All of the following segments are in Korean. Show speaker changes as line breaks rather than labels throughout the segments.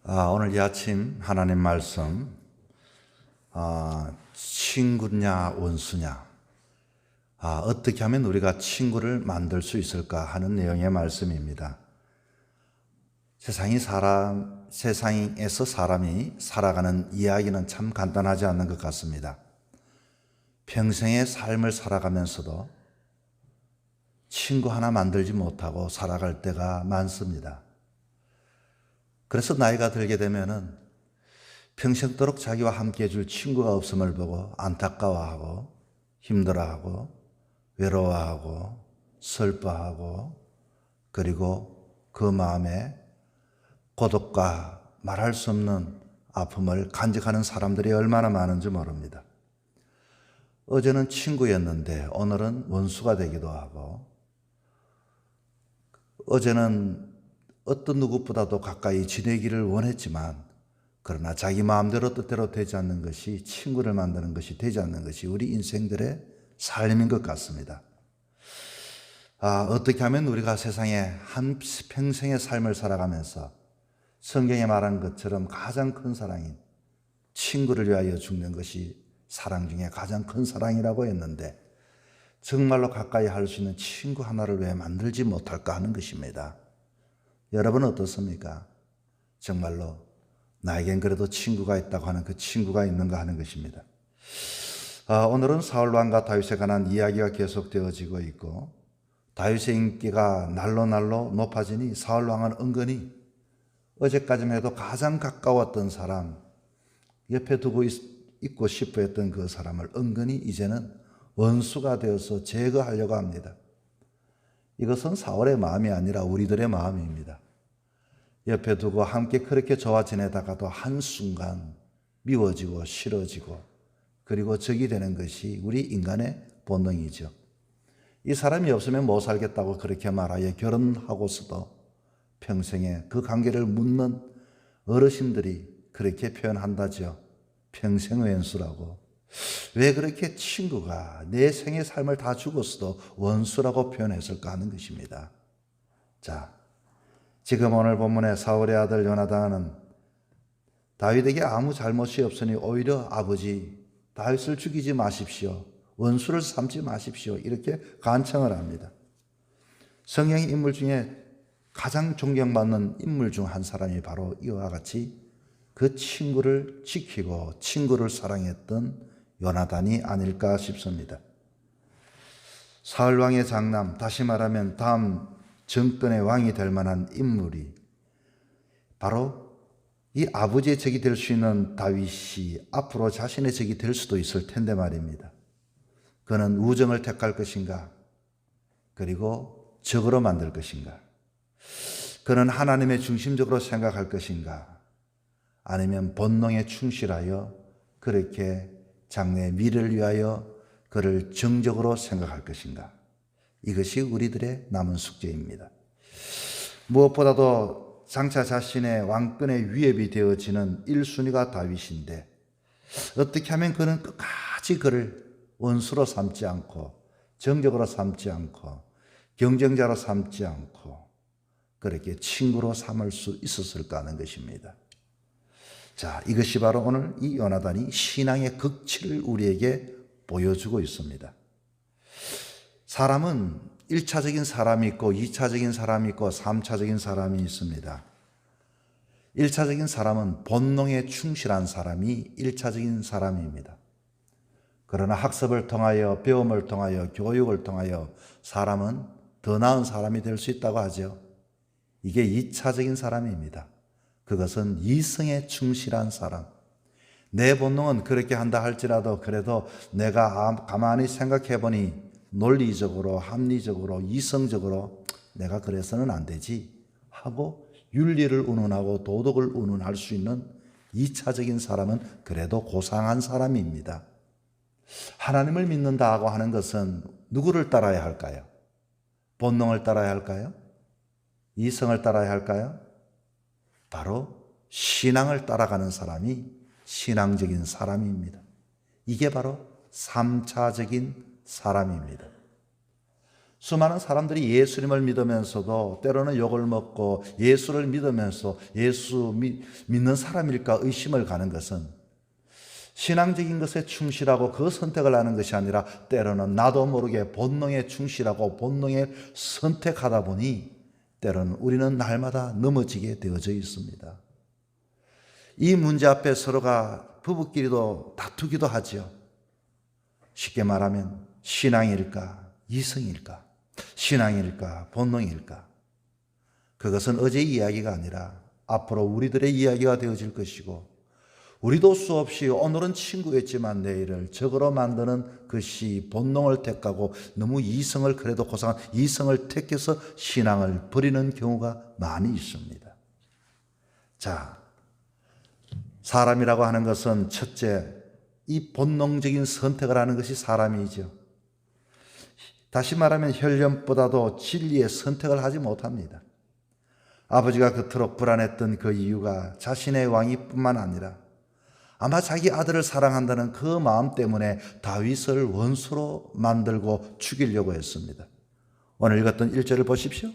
오늘 이 아침 하나님 말씀, 친구냐 원수냐, 어떻게 하면 우리가 친구를 만들 수 있을까 하는 내용의 말씀입니다. 세상에서 사람이 살아가는 이야기는 참 간단하지 않는 것 같습니다. 평생의 삶을 살아가면서도 친구 하나 만들지 못하고 살아갈 때가 많습니다. 그래서 나이가 들게 되면은 평생도록 자기와 함께 해줄 친구가 없음을 보고 안타까워하고 힘들어하고 외로워하고 슬퍼하고 그리고 그 마음에 고독과 말할 수 없는 아픔을 간직하는 사람들이 얼마나 많은지 모릅니다. 어제는 친구였는데 오늘은 원수가 되기도 하고, 어제는 어떤 누구보다도 가까이 지내기를 원했지만 그러나 자기 마음대로 뜻대로 되지 않는 것이, 친구를 만드는 것이 되지 않는 것이 우리 인생들의 삶인 것 같습니다. 어떻게 하면 우리가 세상에 한 평생의 삶을 살아가면서 성경에 말한 것처럼 가장 큰 사랑인 친구를 위하여 죽는 것이 사랑 중에 가장 큰 사랑이라고 했는데, 정말로 가까이 할 수 있는 친구 하나를 왜 만들지 못할까 하는 것입니다. 여러분은 어떻습니까? 정말로 나에겐 그래도 친구가 있다고 하는 그 친구가 있는가 하는 것입니다. 오늘은 사울 왕과 다윗에 관한 이야기가 계속되어지고 있고, 다윗의 인기가 날로 높아지니 사울 왕은 은근히 어제까지만 해도 가장 가까웠던 사람, 옆에 두고 있고 싶어 했던 그 사람을 은근히 이제는 원수가 되어서 제거하려고 합니다. 이것은 사울의 마음이 아니라 우리들의 마음입니다. 옆에 두고 함께 그렇게 좋아 지내다가도 한순간 미워지고 싫어지고 그리고 적이 되는 것이 우리 인간의 본능이죠. 이 사람이 없으면 못 살겠다고 그렇게 말하여 결혼하고서도 평생에 그 관계를 묻는 어르신들이 그렇게 표현한다죠. 평생 왼수라고. 왜 그렇게 친구가 내 생의 삶을 다 주고서도 원수라고 표현했을까 하는 것입니다. 자, 지금 오늘 본문의 사울의 아들 요나단은 다윗에게 아무 잘못이 없으니 오히려 아버지 다윗을 죽이지 마십시오, 원수를 삼지 마십시오, 이렇게 간청을 합니다. 성경의 인물 중에 가장 존경받는 인물 중 한 사람이 바로 이와 같이 그 친구를 지키고 친구를 사랑했던 요나단이 아닐까 싶습니다. 사울 왕의 장남, 다시 말하면 다음 정권의 왕이 될 만한 인물이 바로 이 아버지의 적이 될 수 있는 다윗이 앞으로 자신의 적이 될 수도 있을 텐데 말입니다. 그는 우정을 택할 것인가? 그리고 적으로 만들 것인가? 그는 하나님의 중심적으로 생각할 것인가? 아니면 본능에 충실하여 그렇게 장래의 미래를 위하여 그를 정적으로 생각할 것인가? 이것이 우리들의 남은 숙제입니다. 무엇보다도 장차 자신의 왕권의 위협이 되어지는 1순위가 다윗인데, 어떻게 하면 그는 끝까지 그를 원수로 삼지 않고 정적으로 삼지 않고 경쟁자로 삼지 않고 그렇게 친구로 삼을 수 있었을까 하는 것입니다. 자, 이것이 바로 오늘 이 요나단이 신앙의 극치를 우리에게 보여주고 있습니다. 사람은 1차적인 사람이 있고 2차적인 사람이 있고 3차적인 사람이 있습니다. 1차적인 사람은 본능에 충실한 사람이 1차적인 사람입니다. 그러나 학습을 통하여, 배움을 통하여, 교육을 통하여 사람은 더 나은 사람이 될 수 있다고 하죠. 이게 2차적인 사람입니다. 그것은 이성에 충실한 사람. 내 본능은 그렇게 한다 할지라도 그래도 내가 가만히 생각해 보니 논리적으로, 합리적으로, 이성적으로 내가 그래서는 안 되지 하고 윤리를 운운하고 도덕을 운운할 수 있는 2차적인 사람은 그래도 고상한 사람입니다. 하나님을 믿는다고 하는 것은 누구를 따라야 할까요? 본능을 따라야 할까요? 이성을 따라야 할까요? 바로 신앙을 따라가는 사람이 신앙적인 사람입니다. 이게 바로 3차적인 사람입니다. 수많은 사람들이 예수님을 믿으면서도 때로는 욕을 먹고 예수를 믿으면서 예수 믿는 사람일까 의심을 가는 것은 신앙적인 것에 충실하고 그 선택을 하는 것이 아니라 때로는 나도 모르게 본능에 충실하고 본능에 선택하다 보니 때로는 우리는 날마다 넘어지게 되어져 있습니다. 이 문제 앞에 서로가 부부끼리도 다투기도 하죠. 쉽게 말하면 신앙일까 이성일까, 신앙일까 본능일까. 그것은 어제의 이야기가 아니라 앞으로 우리들의 이야기가 되어질 것이고, 우리도 수없이 오늘은 친구였지만 내일을 적으로 만드는 것이 본능을 택하고 너무 이성을 그래도 고상한 이성을 택해서 신앙을 버리는 경우가 많이 있습니다. 자, 사람이라고 하는 것은 첫째, 이 본능적인 선택을 하는 것이 사람이죠. 다시 말하면 혈련보다도 진리의 선택을 하지 못합니다. 아버지가 그토록 불안했던 그 이유가 자신의 왕이 뿐만 아니라 아마 자기 아들을 사랑한다는 그 마음 때문에 다윗을 원수로 만들고 죽이려고 했습니다. 오늘 읽었던 1절을 보십시오.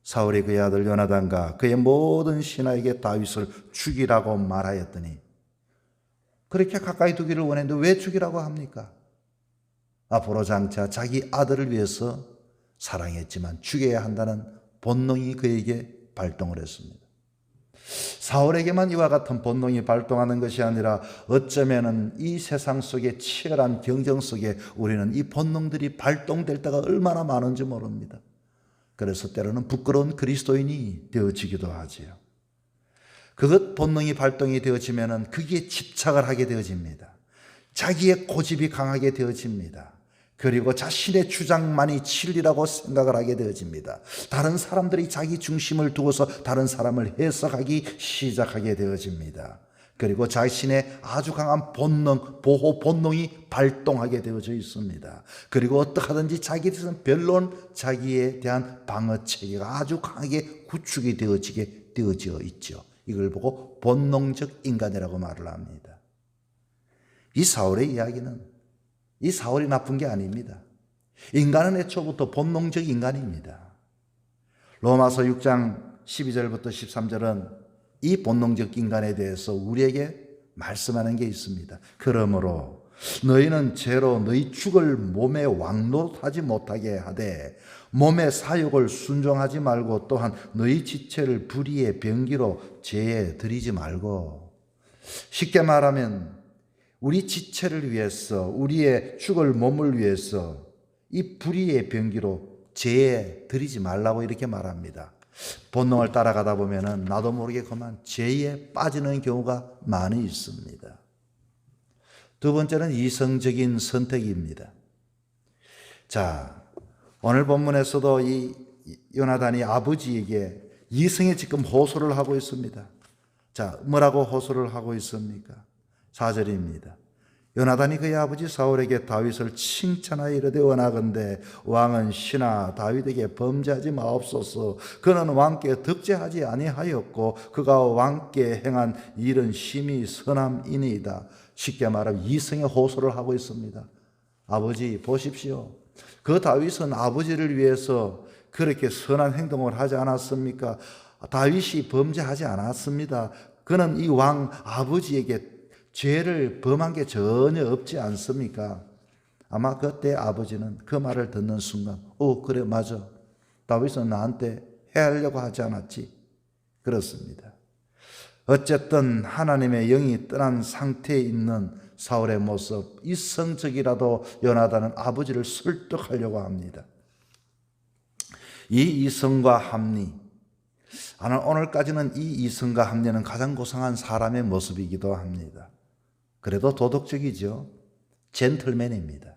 사울이 그의 아들 요나단과 그의 모든 신하에게 다윗을 죽이라고 말하였더니, 그렇게 가까이 두기를 원했는데 왜 죽이라고 합니까? 앞으로 장차 자기 아들을 위해서 사랑했지만 죽여야 한다는 본능이 그에게 발동을 했습니다. 사울에게만 이와 같은 본능이 발동하는 것이 아니라 어쩌면 이 세상 속에 치열한 경쟁 속에 우리는 이 본능들이 발동될 때가 얼마나 많은지 모릅니다. 그래서 때로는 부끄러운 그리스도인이 되어지기도 하지요. 그것 본능이 발동이 되어지면 거기에 집착을 하게 되어집니다. 자기의 고집이 강하게 되어집니다. 그리고 자신의 주장만이 진리라고 생각을 하게 되어집니다. 다른 사람들이 자기 중심을 두고서 다른 사람을 해석하기 시작하게 되어집니다. 그리고 자신의 아주 강한 본능, 보호 본능이 발동하게 되어져 있습니다. 그리고 어떻게 하든지 자기에 대해서는 별론 자기에 대한 방어 체계가 아주 강하게 구축이 되어져 있죠. 이걸 보고 본능적 인간이라고 말을 합니다. 이 사울의 이야기는 이 사울이 나쁜 게 아닙니다. 인간은 애초부터 본능적 인간입니다. 로마서 6장 12절부터 13절은 이 본능적 인간에 대해서 우리에게 말씀하는 게 있습니다. 그러므로 너희는 죄로 너희 죽을 몸에 왕노릇하지 못하게 하되 몸의 사욕을 순종하지 말고 또한 너희 지체를 불의의 병기로 죄에 들이지 말고. 쉽게 말하면 우리 지체를 위해서, 우리의 죽을 몸을 위해서 이 불의의 병기로 죄에 들이지 말라고 이렇게 말합니다. 본능을 따라가다 보면 나도 모르게 그만 죄에 빠지는 경우가 많이 있습니다. 두 번째는 이성적인 선택입니다. 자, 오늘 본문에서도 이 요나단이 아버지에게 이성에 지금 호소를 하고 있습니다. 자, 뭐라고 호소를 하고 있습니까? 4절입니다. 요나단이 그의 아버지 사울에게 다윗을 칭찬하여 이르되 원하건대 왕은 신하 다윗에게 범죄하지 마옵소서. 그는 왕께 득죄하지 아니하였고 그가 왕께 행한 일은 심히 선함이니이다. 쉽게 말하면 이성의 호소를 하고 있습니다. 아버지 보십시오. 그 다윗은 아버지를 위해서 그렇게 선한 행동을 하지 않았습니까? 다윗이 범죄하지 않았습니다. 그는 이 왕 아버지에게 죄를 범한 게 전혀 없지 않습니까? 아마 그때 아버지는 그 말을 듣는 순간 그래 맞아. 다윗은 나한테 해하려고 하지 않았지. 그렇습니다. 어쨌든 하나님의 영이 떠난 상태에 있는 사울의 모습, 이성적이라도 요나단은 아버지를 설득하려고 합니다. 이 이성과 합리, 오늘까지는 이 이성과 합리는 가장 고상한 사람의 모습이기도 합니다. 그래도 도덕적이죠. 젠틀맨입니다.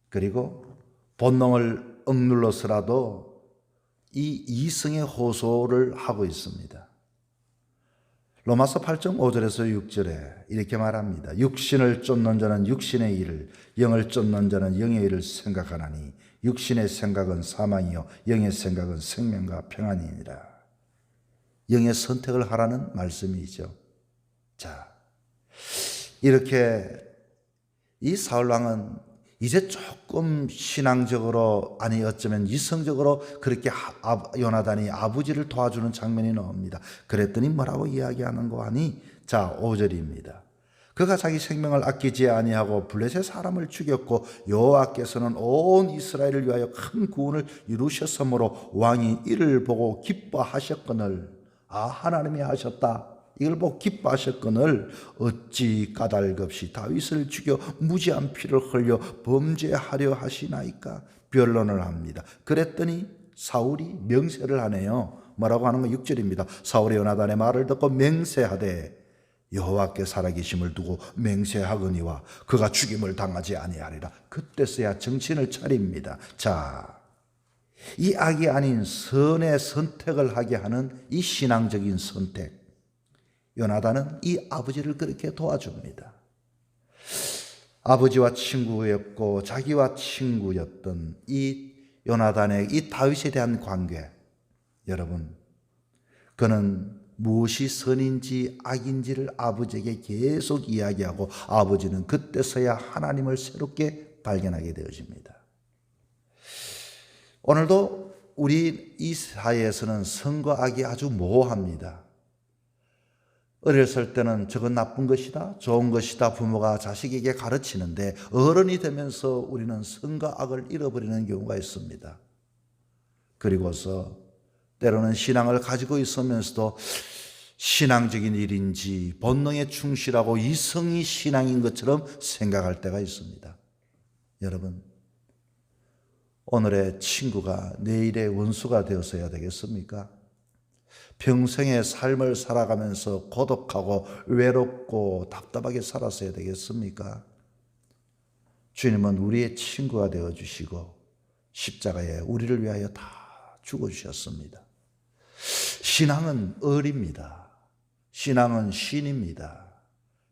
그리고 본능을 억눌러서라도 이 이성의 호소를 하고 있습니다. 로마서 8장 5절에서 6절에 이렇게 말합니다. 육신을 쫓는 자는 육신의 일을, 영을 쫓는 자는 영의 일을 생각하나니 육신의 생각은 사망이요 영의 생각은 생명과 평안이니라. 영의 선택을 하라는 말씀이죠. 자, 이렇게 이 사울왕은 이제 조금 신앙적으로 아니 어쩌면 이성적으로 그렇게 요나단이 아버지를 도와주는 장면이 나옵니다. 그랬더니 뭐라고 이야기하는 거 하니 자 5절입니다. 그가 자기 생명을 아끼지 아니하고 블레셋 사람을 죽였고 여호와께서는 온 이스라엘을 위하여 큰 구원을 이루셨으므로 왕이 이를 보고 기뻐하셨거늘 하나님이 하셨다. 이걸 보고 기뻐하셨거늘 어찌 까닭없이 다윗을 죽여 무지한 피를 흘려 범죄하려 하시나이까 변론을 합니다. 그랬더니 사울이 명세를 하네요. 뭐라고 하는 거 6절입니다. 사울이 요나단의 말을 듣고 맹세하되 여호와께 살아계심을 두고 맹세하거니와 그가 죽임을 당하지 아니하리라. 그때서야 정신을 차립니다. 자, 이 악이 아닌 선의 선택을 하게 하는 이 신앙적인 선택, 요나단은 이 아버지를 그렇게 도와줍니다. 아버지와 친구였고 자기와 친구였던 이 요나단의 이 다윗에 대한 관계, 여러분, 그는 무엇이 선인지 악인지를 아버지에게 계속 이야기하고 아버지는 그때서야 하나님을 새롭게 발견하게 되어집니다. 오늘도 우리 이 사회에서는 선과 악이 아주 모호합니다. 어렸을 때는 저건 나쁜 것이다, 좋은 것이다 부모가 자식에게 가르치는데 어른이 되면서 우리는 선과 악을 잃어버리는 경우가 있습니다. 그리고서 때로는 신앙을 가지고 있으면서도 신앙적인 일인지 본능에 충실하고 이성이 신앙인 것처럼 생각할 때가 있습니다. 여러분, 오늘의 친구가 내일의 원수가 되어서야 되겠습니까? 평생의 삶을 살아가면서 고독하고 외롭고 답답하게 살았어야 되겠습니까? 주님은 우리의 친구가 되어주시고 십자가에 우리를 위하여 다 죽어주셨습니다. 신앙은 을입니다. 신앙은 신입니다.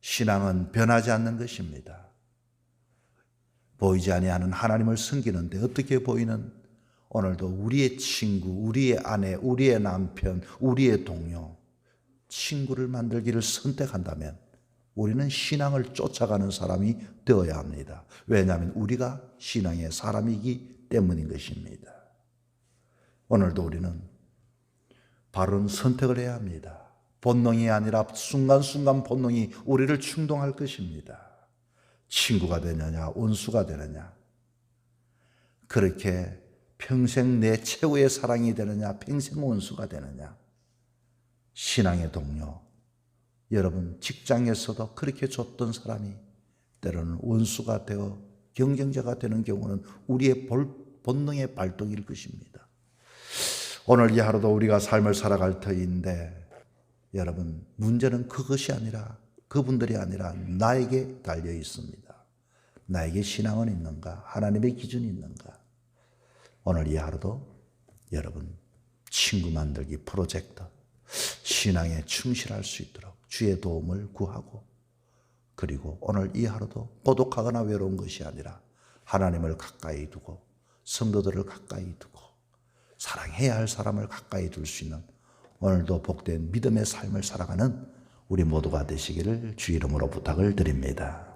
신앙은 변하지 않는 것입니다. 보이지 아니하는 하나님을 섬기는데 어떻게 보이는 오늘도 우리의 친구, 우리의 아내, 우리의 남편, 우리의 동료, 친구를 만들기를 선택한다면 우리는 신앙을 쫓아가는 사람이 되어야 합니다. 왜냐하면 우리가 신앙의 사람이기 때문인 것입니다. 오늘도 우리는 바른 선택을 해야 합니다. 본능이 아니라 순간순간 본능이 우리를 충동할 것입니다. 친구가 되느냐, 원수가 되느냐, 그렇게 평생 내 최후의 사랑이 되느냐, 평생 원수가 되느냐. 신앙의 동료, 여러분 직장에서도 그렇게 줬던 사람이 때로는 원수가 되어 경쟁자가 되는 경우는 우리의 본능의 발동일 것입니다. 오늘 이 하루도 우리가 삶을 살아갈 터인데 여러분, 문제는 그것이 아니라, 그분들이 아니라 나에게 달려 있습니다. 나에게 신앙은 있는가? 하나님의 기준이 있는가? 오늘 이 하루도 여러분 친구 만들기 프로젝트 신앙에 충실할 수 있도록 주의 도움을 구하고, 그리고 오늘 이 하루도 고독하거나 외로운 것이 아니라 하나님을 가까이 두고 성도들을 가까이 두고 사랑해야 할 사람을 가까이 둘 수 있는 오늘도 복된 믿음의 삶을 살아가는 우리 모두가 되시기를 주 이름으로 부탁을 드립니다.